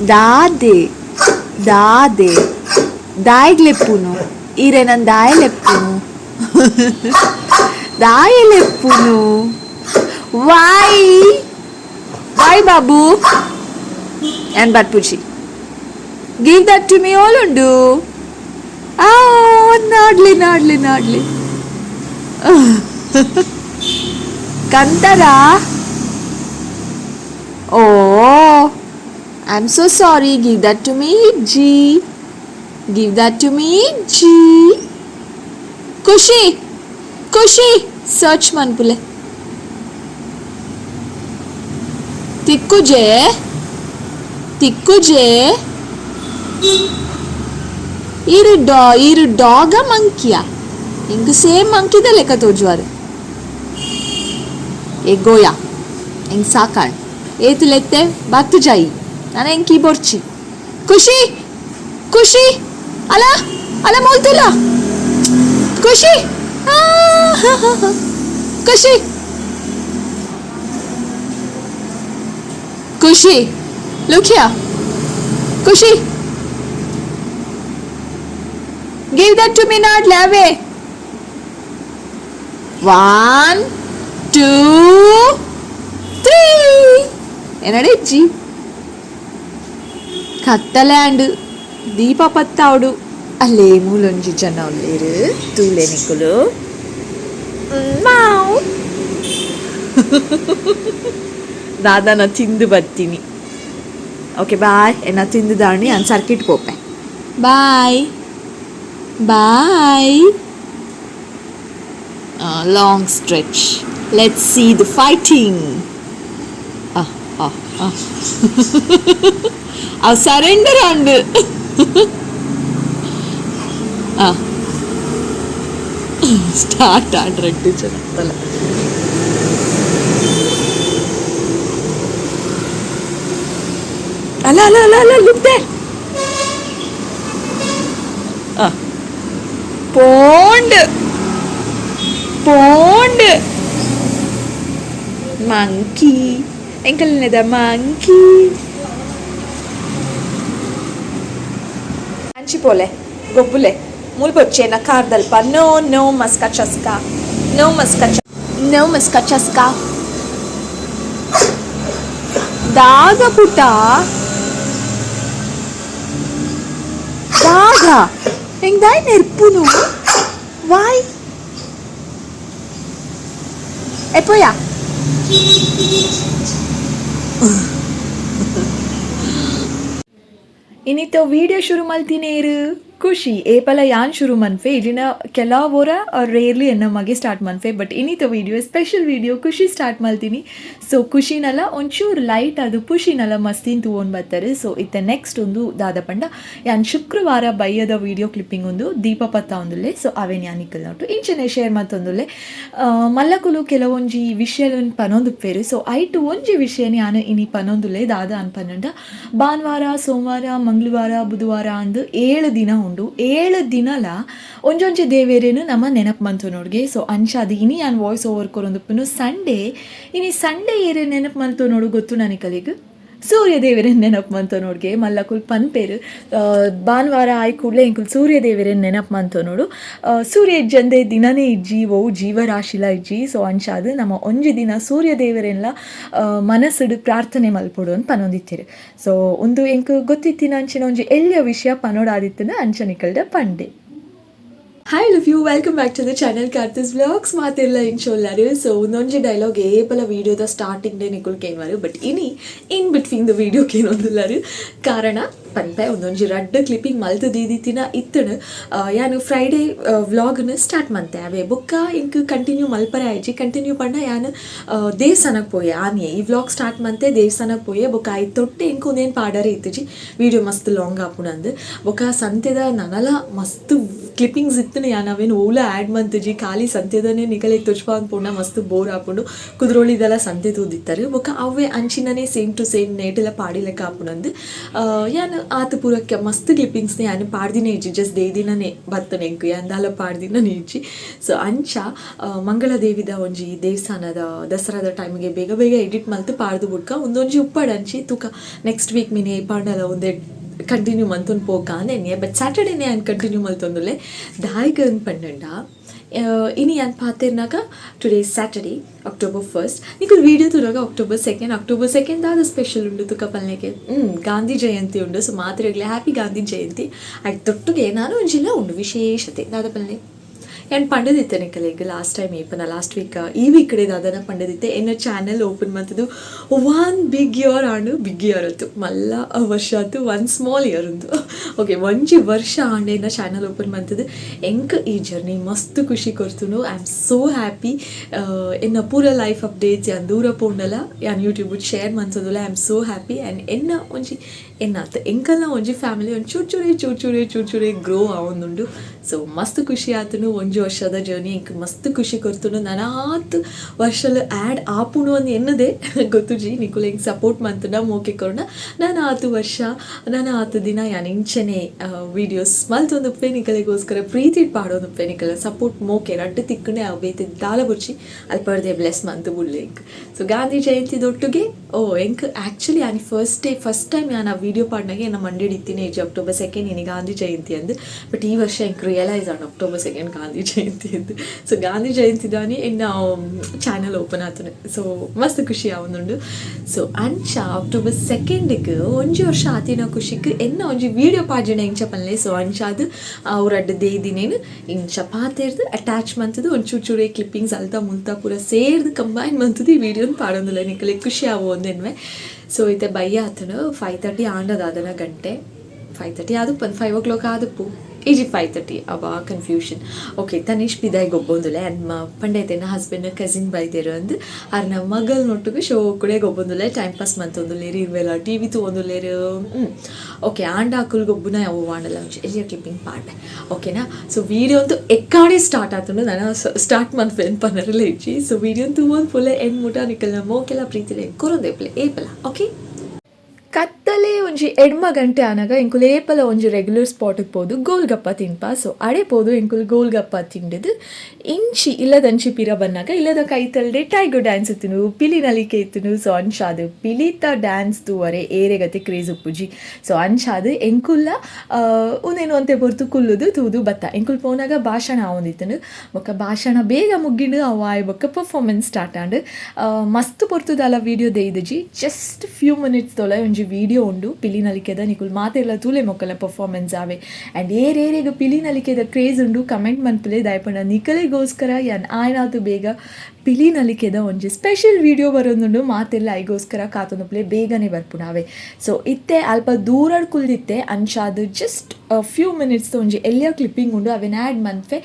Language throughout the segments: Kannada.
दादे दादे दायग्लेपुनु इरे none दायलेपुनु दायलेपुनु why babu and batpuchi give that to me all undu nodli kantara oh I'm so sorry give that to me G give that to me G ಖುಷಿ ಸರ್ಚ್ ಮನ್ಪುಲೆ ತಿಕ್ಕುಜೆ ಇರು ಡಾಗ ಮಂಕಿಯಾ ಇಂಕ ಸೇಮ್ ಮಂಕಿದ ಲೆಕ್ಕ ತೋಜುವಾರು ए गोया इंग साकाळ ಏತು ಲೆತ್ತೆ ಬಾತು ಜಾಯಿ ನಾನು ಎಂಕಿ borchi ಖುಷಿ ಅಲ ಮೋಲ್ತಿಲ್ಲ ಖುಷಿ look here ಖುಷಿ give that to me not lave 1 2 3 ಏನಡೆ G ಕತ್ತಲ್ಯಾಂಡ್ ದೀಪ ಪತ್ತಾವಡು ಅಲ್ಲೇ ಮೂಲೊಂಜಿ ಜನ ಉಳ್ಳೇರು ತೂಲೆ ನಿಕ್ಕುಲು ಮಾವು ದಾದಾನ ತಿಂದು ಬರ್ತೀನಿ ಓಕೆ ಬಾಯ್ ಎನ್ನ ತಿಂದು ದಾಣಿ ನಾನು ಸರ್ಕಿಟ್ ಪೋಪೆ bye long stretch let's see the fighting of surrender and start ಆಡ್ರಡ್ಡು ಚೆನ್ನಾಗ್ತಲ್ಲ ಅಲ್ಲ ಲುಕ್ತೆ ಪೋಂಡ್ ಮಂಕಿ ಎಂಕಲ್ನೆದ ಮಂಕಿ ಅಂಚಿಪೋಲೆ ಗೊಬ್ಬುಲೆ ಮುಲ್ಬೊಚ್ಚೇನ ಕಾರ್ದಲ್ಪ ನೋ ಮಸ್ಕ ಚಸ್ಕ ದಾಗ ಪುಟ ದಾಗ ಹೆಂಗ್ ದಾಯ್ ನೆರ್ಪುನು ವಾಯ್ ಎಪ್ಪೋಯಾ ಇನ್ನಿತ್ತು ವಿಡಿಯೋ ಶುರು ಮಲ್ತಿನೇರು ಖುಷಿ ಏಪಲ ಯಾನ್ ಶುರು ಮನ್ಫೆ ಇಲ್ಲಿನ ಕೆಲವರ ರೇರ್ಲಿ ಎನ್ನ ಮಗೆ ಸ್ಟಾರ್ಟ್ ಮನ್ಫೆ ಬಟ್ ಇನ್ನಿತ ವಿಡಿಯೋ ಸ್ಪೆಷಲ್ ವಿಡಿಯೋ ಖುಷಿ ಸ್ಟಾರ್ಟ್ ಮಲ್ತೀನಿ ಸೊ ಖುಷಿನಲ್ಲ ಒಂಚೂರು ಲೈಟ್ ಅದು ಖುಷಿನಲ್ಲ ಮಸ್ತಿನ್ ತಗೊಂಡು ಬರ್ತಾರೆ ಸೊ ಇತ್ತೆ ನೆಕ್ಸ್ಟ್ ಒಂದು ದಾದ ಪಂಡ ಯಾನ್ ಶುಕ್ರವಾರ ಬೈಯದ ವಿಡಿಯೋ ಕ್ಲಿಪ್ಪಿಂಗ್ ಒಂದು ದೀಪ ಪತ್ತ ಒಂದುಲ್ಲೆ ಸೊ ಅವೇನು ಯಾನಿಕ್ಕಲ್ ನೋಟು ಇಂಚನೆ ಶೇರ್ ಮತ್ತೊಂದುಲ್ಲೆ ಮಲ್ಲಕುಲು ಕೆಲವೊಂಜಿ ವಿಷಯವನ್ನು ಪನೊಂದುಪ್ಪೇರು ಸೊ ಐಟು ಒಂಜಿ ವಿಷಯನ ಯಾನು ಇನಿ ಪನೊಂದುಲ್ಲೆ ದಾದ ಅನ್ಪನ್ನಂಡ ಭಾನುವಾರ ಸೋಮವಾರ ಮಂಗಳವಾರ ಬುಧವಾರ ಅಂದು 7 ದಿನ ಉಂಡು 7 ದಿನಲ ಒಂಜೊಂಜಿ ದೇವೇರೇನು ನಮ್ಮ ನೆನಪು ಮಂತು ನೋಡ್ಗೆ ಸೊ ಅಂಚಾದ ಇನಿ ನಾನು ವಾಯ್ಸ್ ಓವರ್ ಕೊರೊಂದುಪ್ಪನು ಸಂಡೇ ಏರೆ ನೆನಪು ಮಂತು ನೋಡು ಗೊತ್ತು ನನಗೆ ಸೂರ್ಯ ದೇವರನ್ನ ನೆನಪು ಮಂತು ನೋಡ್ಗೆ ಮಲ್ಲಕುಲ್ ಪನ್ಪೇರು ಭಾನುವಾರ ಆಯ್ ಕೂಡಲೇ ಇಂಕುಲ್ ಸೂರ್ಯ ದೇವರನ್ನ ನೆನಪು ಮಂತು ನೋಡು ಸೂರ್ಯ ಇಜ್ಜಂದೆ ದಿನನೇ ಇಜ್ಜಿ ಓ ಜೀವರಾಶಿಲ ಇಜ್ಜಿ ಸೊ ಅಂಚಾದು ನಮ್ಮ ಒಂಜಿ ದಿನ ಸೂರ್ಯ ದೇವರೆಲ್ಲ ಮನಸ್ಸುಡು ಪ್ರಾರ್ಥನೆ ಮಲ್ಪೊಡು ಅಂತ ಪನೊಂದಿತ್ತೀರಿ ಸೊ ಒಂದು ಎಂಕು ಗೊತ್ತಿತ್ತಿನ ಅಂಚಿನ ಒಂಜಿ ಎಳ್ಳೆಯ ವಿಷಯ ಪನೋಡಾದಿತ್ತಿನ ಅಂಚನಿಕಲ್ದ ಪಂಡೆ hi love you welcome back to the channel Karthi's vlogs ಮಾತೆಲ್ಲ ಇಂಚೋಲ್ಲಾರು ಸೊ ಒಂದೊಂಜಿ ಡೈಲಾಗ್ ಏಪಲ ವೀಡಿಯೋದ ಸ್ಟಾರ್ಟಿಂಗ್ ಡೇ ನಿಕುಲ್ ಕೇನ್ವಾರು but in between the video ಕೇನೊಂದುಲ್ಲಾರು ಕಾರಣ ಪನ್ಪೆ ಒಂದೊಂಜಿ ರಡ್ಡ ಕ್ಲಿಪ್ಪಿಂಗ್ ಮಲ್ತು ದೀದಿತ್ತಿನ ಇತ್ತನು ಯಾನು ಫ್ರೈಡೇ ವ್ಲಾಗ್ನ ಸ್ಟಾರ್ಟ್ ಮಂತೆ ಅವೇ ಬೊಕ್ಕ ಇಂಕ್ ಕಂಟಿನ್ಯೂ ಮಲ್ಪರೆ ಆಯ್ಜಿ ಕಂಟಿನ್ಯೂ ಪಂಡ ಯಾನು ದೇವಸ್ಥಾನಕ್ಕೆ ಪೋಯೆ ಆನೆ ಈ ವ್ಲಾಗ್ ಸ್ಟಾರ್ಟ್ ಮಂತೆ ದೇವಸ್ಥಾನಕ್ಕೆ ಪೋಯೆ ಬೊಕ್ಕ ಆಯ್ತು ತೊಟ್ಟೆ ಇಂಕ್ ಒಂದೇನು ಪಾಡರೆ ಇತ್ತಿಜಿ ವೀಡಿಯೋ ಮಸ್ತ್ ಲಾಂಗ್ ಆಪುಣಂದು ಬೊಕ್ಕ ಸಂತೆದ ನನಲ ಮಸ್ತ್ ಕ್ಲಿಪ್ಪಿಂಗ್ಸ್ ಇತ್ತು ಯಾನು ಅವೇನು ಓಲ ಆ್ಯಡ್ ಮಂತುಜಿ ಖಾಲಿ ಸಂತೆದನೇ ನಿಕಲಿಗೆ ತುಚ್ಪ ಅಂದ್ಪುಂಡ ಮಸ್ತ್ ಬೋರ್ ಹಾಕೊಂಡು ಕುದ್ರೋಳಿದೆಲ್ಲ ಸಂತೆ ತೂದಿತ್ತಾರೆ ಬೊಕ್ಕ ಅವೇ ಅಂಚಿನನೇ ಸೇಮ್ ಟು ಸೇಮ್ ನೇಟೆಲ್ಲ ಪಾಡಿ ಲೆಕ್ಕ ಹಾಪುಣಂದು ಯಾನು ಆತ ಪೂರಕ್ಕೆ ಮಸ್ತ್ ಕ್ಲಿಪ್ಪಿಂಗ್ಸ್ನೇ ನಾನು ಪಾಡ್ದಿನೇ ಇಜ್ಜಿ ಜಸ್ಟ್ ದೇದಿನೇ ಬರ್ತನೆ ಎಂಕು ಅಂದಾಲ ಪಾಡ್ದಿನೇ ಇಜ್ಜಿ. ಸೊ ಅಂಚ ಮಂಗಳ ದೇವಿದ ಒಂಜಿ ದೇವಸ್ಥಾನದ ದಸರಾದ ಟೈಮಿಗೆ ಬೇಗ ಬೇಗ ಎಡಿಟ್ ಮಲ್ತು ಪಾಡ್ದು ಬಿಡ್ಕ ಒಂದೊಂಜಿ ಉಪ್ಪಾಡು ಅಂಚಿ ತೂಕ ನೆಕ್ಸ್ಟ್ ವೀಕ್ ಮೀನೆ ಪಾಂಡಲ ಒಂದೇ ಕಂಟಿನ್ಯೂ ಮಂತೊಂದು ಪೋಕ ಅಂದೆನೆ. ಬಟ್ ಸ್ಯಾಟರ್ಡೇನೇ ನಾನು ಕಂಟಿನ್ಯೂ ಮಲ್ತೊಂದುಲ್ಲೆ ದಾಯಿಗೆ ಪಂಡ ಇನಿ ನಾನು ಪಾತಿರ್ನಾಗ ಟುಡೇ ಸ್ಯಾಟರ್ಡೇ October 1st నీకు వీడియో తురగా October 2nd దాదా స్పెషల్ ఉండు తుక పల్లెకి ಗಾಂಧಿ ಜಯಂತಿ ಉಂಡು. ಸೊ ಮಾತ್ರೆಗ್ಲೆ ಹ್ಯಾಪಿ ಗಾಂಧಿ ಜಯಂತಿ ಅದು ತೊಟ್ಟುಗೆ ನಾನು ಒಂಜಿಲ್ಲ ಉಂಡು ವಿಶೇಷತೆ ದಾದ ಪಲ್ಲೆ ನಾನು ಪಂಡದಿತ್ತೆ ನಿಕಲೆಗ್ ಲಾಸ್ಟ್ ಟೈಮ್ ಏಪನ ಲಾಸ್ಟ್ ವೀಕ್ ಈ ವೀಕ್ ಕಡೆ ದಾದನ ಪಂಡದಿತ್ತೆ ಎನ್ನ ಚಾನಲ್ ಓಪನ್ ಮಾಡ್ತದ್ದು 1 ಬಿಗ್ ಇಯರ್ ಆಂಡು ಬಿಗ್ ಇಯರ್ ಆಯ್ತು ಮಲ್ಲ ವರ್ಷ ಆಯ್ತು 1 ಸ್ಮಾಲ್ ಇಯರ್ ಉಂದು. ಓಕೆ ಒಂಜಿ ವರ್ಷ ಆಂಡೆ ಎನ್ನ ಚಾನಲ್ ಓಪನ್ ಮಾಡ್ತದ್ದು ಎಂಕ್ ಈ ಜರ್ನಿ ಮಸ್ತ್ ಖುಷಿ ಕೊಡ್ತುನು. I am so happy. ಎನ್ನ ಪೂರ ಲೈಫ್ ಅಪ್ಡೇಟ್ಸ್ ಯಾನ್ ದೂರ ಪೋಂಡಲ ಯಾನ್ ಯೂಟ್ಯೂಬ್ ಶೇರ್ ಮನ್ಸೋದಿಲ್ಲ. I am so happy and ಎನ್ನ ಒಂಜಿ ಎನ್ನಾತ ಎಂಕಲ್ನ ಒಂಜಿ ಫ್ಯಾಮಿಲಿ ಒಂದು ಚೂರು ಗ್ರೋ ಆವೊಂದುಂಡು. ಸೊ ಮಸ್ತ್ ಖುಷಿ ಆತನು ಒಂಜಿ ವರ್ಷದ ಜರ್ನಿ ಎಂಕ್ ಮಸ್ತ್ ಖುಷಿ ಕೊಡ್ತುನು. ನನಾತ್ ವರ್ಷಲು ಆ್ಯಡ್ ಆಪುಣು ಅಂದು ಎನ್ನದೆ ಗೊತ್ತುಜಿ ನಿಕುಲು ಹೆಂಗೆ ಸಪೋರ್ಟ್ ಮಂತುಂಡ ಮೋಕೆ ಕೊರೋಣ ನಾನು ಆತು ವರ್ಷ ನಾನು ಆತು ದಿನ ಯಾನ್ ಇಂಚನೆ ವೀಡಿಯೋಸ್ ಮಲ್ತೊಂದುಪ್ಪೆ ನಿಕಲೆಗೋಸ್ಕರ ಪ್ರೀತಿ ಪಾಡೋದುಪ್ಪೆ ನಿಕಲ ಸಪೋರ್ಟ್ ಮೋಕೆ ರಡ್ಡು ತಿಕ್ಕುಂಡೆ ಅವು ಬೇತೆ ದಾಲ ಬುರ್ಚಿ ಅಲ್ಪರ್ದೆ ಬ್ಲೆಸ್ ಮಂತು ಬುಳ್ಳೆ ಎಂಕ್. ಸೊ ಗಾಂಧಿ ಜಯಂತಿದೊಟ್ಟಿಗೆ ಎಂಕ್ ಆ್ಯಕ್ಚುಲಿ ಆನಿ ಫಸ್ಟ್ ಟೈಮ್ ನಾನು ಆ ವಿಡಿಯೋ ಪಾಡ್ನಾಗೆ ನಮ್ಮ ಮಂಡ್ಯ ಇತ್ತೀನಿ October 2nd ಇನಿ ಗಾಂಧಿ ಜಯಂತಿ ಅಂದು. ಬಟ್ ಈ ವರ್ಷ ಎಂಕ್ ರಿಯಲೈಸ್ ಆನ್ October 2nd ಗಾಂಧಿ ಜಯಂತಿ ಅಂದು. ಸೊ ಗಾಂಧಿ ಜಯಂತಿದಾನಿ ಎನ್ನ ಚಾನಲ್ ಓಪನ್ ಆತನು. ಸೊ ಮಸ್ತ್ ಖುಷಿ ಆವೊಂದುಂಡು. ಸೊ ಅಂಚ October 2nd ಒಂಜಿ ವರ್ಷ ಆತಿನ ಖುಷಿಗೆ ಎನ್ನ ಒಂಜಿ ವಿಡಿಯೋ ಪಾಡ್ಜನೆ ಇಂಚ ಪನ್ಲೆ. ಸೊ ಅಂಚ ಅದು ಅವ್ರಡ್ಡು ದೇದಿನೇನು ಇಂಚ ಪಾತೇರ್ದು ಅಟ್ಯಾಚ್ ಮಂತದ್ದು ಒಂದು ಚೂರೇ ಕ್ಲಿಪ್ಪಿಂಗ್ಸ್ ಅಲ್ತಾ ಮುಲ್ತಾ ಪೂರ ಸೇರ್ದು ಕಂಬೈನ್ ಮಂತದ್ದು ಈ ವಿಡಿಯೋನ ಪಾಡೋದಿಲ್ಲ ನಿಕಲೆ ಖುಷಿ ಆವೋ ಒಂದೇನ್ವೆ. ಸೊ ಇತ್ತೆ ಬಯ್ಯ ಆತನು 5:30 ಆಂಡದಾದನ ಗಂಟೆ 5:30 ಆದು 5 o'clock ಆದಪ್ಪು ಈಜಿ 5:30 ಅವ ಕನ್ಫ್ಯೂಷನ್. ಓಕೆ ತನೀಶ್ ಪಿದಾಯಿ ಗೊಬ್ಬೊಂದುಲೆ ಅನ್ನ ಪಂಡೈತೆನ ಹಸ್ಬೆಂಡ್ ಕಸಿನ್ ಬೈದೇರು ಅಂದು ಅವ್ರ ನಮ್ಮ ಮಗಲ್ ನೊಟ್ಟಿಗೆ ಶೋ ಕೂಡ ಗೊಬ್ಬೊಂದುಲೆ ಟೈಮ್ ಪಾಸ್ ಮಂತೊಂದುಲ್ಲೇರು ಇರುವೆಲ್ಲ ಟಿ ವಿ ತೊಗೊಂದುಲ್ಲೇರು. ಓಕೆ ಆಂಡ ಹಾಕಲ್ ಗೊಬ್ಬನ ಯಾವ ವಾಂಡಲ್ಲ ಎಲ್ಲಿಯ ಕ್ಲಿಪ್ಪಿಂಗ್ ಪಾಡ್ಡೆ ಓಕೆನಾ. ಸೊ ವಿಡಿಯೋ ಅಂತೂ ಎಕ್ಕಾಡೆ ಸ್ಟಾರ್ಟ್ ಆತನು ನಾನು ಸ್ಟಾರ್ಟ್ ಮಂತ್ ಫೆನ್ ಪನ್ನರಲ್ಲ ಇಚ್ಚಿ. ಸೊ ವಿಡಿಯೋ ಅಂತೂ ಒಂದು ಫುಲ್ ಎಂಡ್ ಮುಟ ನಿಕಲ್ನ ಮೋಕೆಲ್ಲ ಪ್ರೀತಿಲೆ ಕೊರೊಂದೇಪ್ಲೆ ಏಪಲ್ಲ ಓಕೆ. ಕತ್ತಲೆ ಒಂಜಿ ಎಡ್ಮ ಗಂಟೆ ಆನಾಗ ಎಂಕುಲು ಏಪಲ ಒಂಜಿ ರೆಗ್ಯುಲರ್ ಸ್ಪಾಟಿಗೆ ಪೋದು ಗೋಲ್ಗಪ್ಪ ತಿನ್ಪ. ಸೊ ಅಡೆ ಪೋದು ಎಂಕುಲು ಗೋಲ್ಗಪ್ಪ ತಿಂಡಿದ್ದು ಇಂಚಿ ಇಲ್ಲದಂಚಿ ಪಿರ ಬನ್ನಾಗ ಇಲ್ಲದ ಕೈ ತಲ್ಡೆ ಟೈಗರ್ ಡ್ಯಾನ್ಸ್ ಇತ್ತನು ಪಿಲಿ ನಲಿಕೆ ಇತ್ತನು. ಸೊ ಅಂಚಾದು ಪಿಲಿತ ಡ್ಯಾನ್ಸ್ ತೂವರೆ ಏರೆಗತಿ ಕ್ರೇಜ್ ಉಪ್ಪುಜಿ. ಸೊ ಅಂಚಾದು ಎಂಕುಲ್ಲ ಉನೇನು ಅಂತೆ ಬರ್ತು ಕುಲ್ಲುದು ತೂದು ಬತ್ತ ಎಂಕುಲ್ ಪೋನಾಗ ಭಾಷಣ ಆವೊಂದಿತ್ತನು. ಬೊಕ್ಕ ಭಾಷಣ ಬೇಗ ಮುಗ್ಗಿಂಡು ಅವ ಆಯ್ ಬೊಕ್ಕ ಪರ್ಫಾರ್ಮೆನ್ಸ್ ಸ್ಟಾರ್ಟ್ ಆಂಡು ಮಸ್ತ್ ಪೊರ್ತುದಲ್ಲ ವೀಡಿಯೋ ದೇಯ್ದಜಿ ಜಸ್ಟ್ ಫ್ಯೂ ಮಿನಿಟ್ಸ್ ತೊಲೆ ಒಂಜಿ ವೀಡಿಯೋ ಉಂಡು ಪಿಲಿ ನಲಿಕೆದ ನಿಕುಲ್ ಮಾತೆಲ್ಲ ತೂಲೆ ಮೊಕ್ಕಲ ಪರ್ಫಾರ್ಮೆನ್ಸ್ ಆವೆ. ಆ್ಯಂಡ್ ಏರೇಗ ಪಿಲಿ ನಲಿಕೆದ ಕ್ರೇಜ್ ಉಂಡು ಕಮೆಂಟ್ ಮನ್ಪಲೆ ದಾಯ್ಪಂಡ ನಿಕಲೆಗೋಸ್ಕರ ಯಾನ್ ಆಯ್ನಾತು ಬೇಗ ಪಿಲಿ ನಲಿಕೆದ ಒಂಜಿ ಸ್ಪೆಷಲ್ ವೀಡಿಯೋ ಬರೋದುಂಡು ಮಾತೆಲ್ಲ ಐಗೋಸ್ಕರ ಕಾತೊಂದುಪ್ಲೆ ಬೇಗನೆ ಬರ್ಪುನಾವೆ. ಸೊ ಇತ್ತೆ ಅಲ್ಪ ದೂರಡ್ ಕುಲ್ದಿತ್ತೆ ಅಂಚಾದು ಜಸ್ಟ್ ಫ್ಯೂ ಮಿನಿಟ್ಸ್ ಒಂಜಿ ಎಲ್ಲಿಯ ಕ್ಲಿಪ್ಪಿಂಗ್ ಉಂಡು ಅವೆನ್ ಆ್ಯಡ್ ಮನ್ಫೆ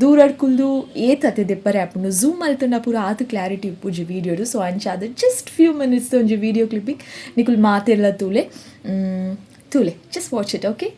ದೂರಡ್ ಕುಲ್ದು ಏತತೆ ದೆಪ್ಪರೆ ಆಪುಂಡು ಝೂಮ್ ಅಲ್ತುಂಡ ಪೂರ ಆತು ಕ್ಲಾರಿಟಿ ಉಪ್ಪುಜಿ ವೀಡಿಯೋಡು. ಸೊ ಅಂಚಾದು ಜಸ್ಟ್ ಫ್ಯೂ ಮಿನಿಟ್ಸ್ ಒಂಜಿ ವೀಡಿಯೋ ಕ್ಲಿಪ್ಪಿಂಗ್ ನಿಕುಲ್ ಮಾತೆಲ್ಲ ತೂಲೆ just watch it okay.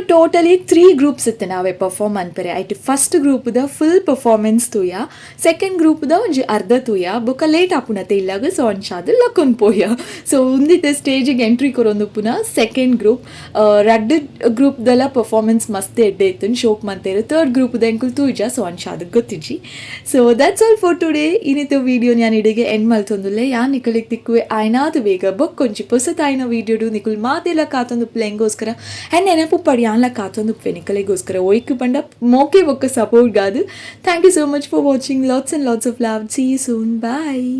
Totally 3 groups ಇತ್ತೆ ನಾವೇ ಪರ್ಫಾರ್ಮ್ ಅನ್ಪರೆ ಐಟ್ ಫಸ್ಟ್ ಗ್ರೂಪ್ದ ಫುಲ್ ಪರ್ಫಾರ್ಮೆನ್ಸ್ ತೂಯ ಸೆಕೆಂಡ್ ಗ್ರೂಪ್ದ ಒಂಜಿ ಅರ್ಧ ತೂಯ ಬೊಕ ಲೇಟ್ ಆಪುನತೆ ಇಲ್ಲಾಗ ಸೋಂಚಾದ್ ಲಕ್ಕೊಂದು ಪೋಯ ಸೊ ಉಂದಿತ್ತೆ ಸ್ಟೇಜಿಗೆ ಎಂಟ್ರಿ ಕೊರೊಂದು ಪುನಃ ಸೆಕೆಂಡ್ ಗ್ರೂಪ್ ರಡ್ಡ್ ಗ್ರೂಪ್ದೆಲ್ಲ ಪರ್ಫಾರ್ಮೆನ್ಸ್ ಮಸ್ತ್ ಎಡ್ಡೆ ಇತ್ತು ಶೋಕ್ ಮಂತೇರು ಥರ್ಡ್ ಗ್ರೂಪ್ದ ಎಂಕುಲ್ ತೂಜ ಸೋಂಚಾದ್ ಗೊತ್ತಿಜ್ಜಿ so that's all for today ಇನ್ನಿತ ವೀಡಿಯೋ ನಾನು ಇಡೆಗೆ ಎಂಡ್ ಮಲ್ತೊಂದುಲ್ಲೆ ಯಾನ್ ನಿಕಲಿಗೆ ತಿಕ್ಕುವೆ ಆಯ್ನಾದು ಬೇಗ ಬೊಕ್ಕೊಂಚಿ ಪೊಸತಾಯ್ನ ವೀಡಿಯೋಡು ನಿಕುಲ್ ಮಾತೆಲ್ಲ ಕಾತೊಂದು ಪ್ಲೇಂಗೋಸ್ಕರ ಆ್ಯಂಡ್ ನೆನಪು ಪಡಿಯಾನ್ಲ ಕಾತೊಂದು ನಿಕಲಿಗೋಸ್ಕರ ಒಯ್ಕು ಬಂಡ ಮೋಕೆ ಬೊಕ್ಕ ಸಪೋರ್ಟ್ ಗಾದು thank you so much for watching lots and lots of love see you soon bye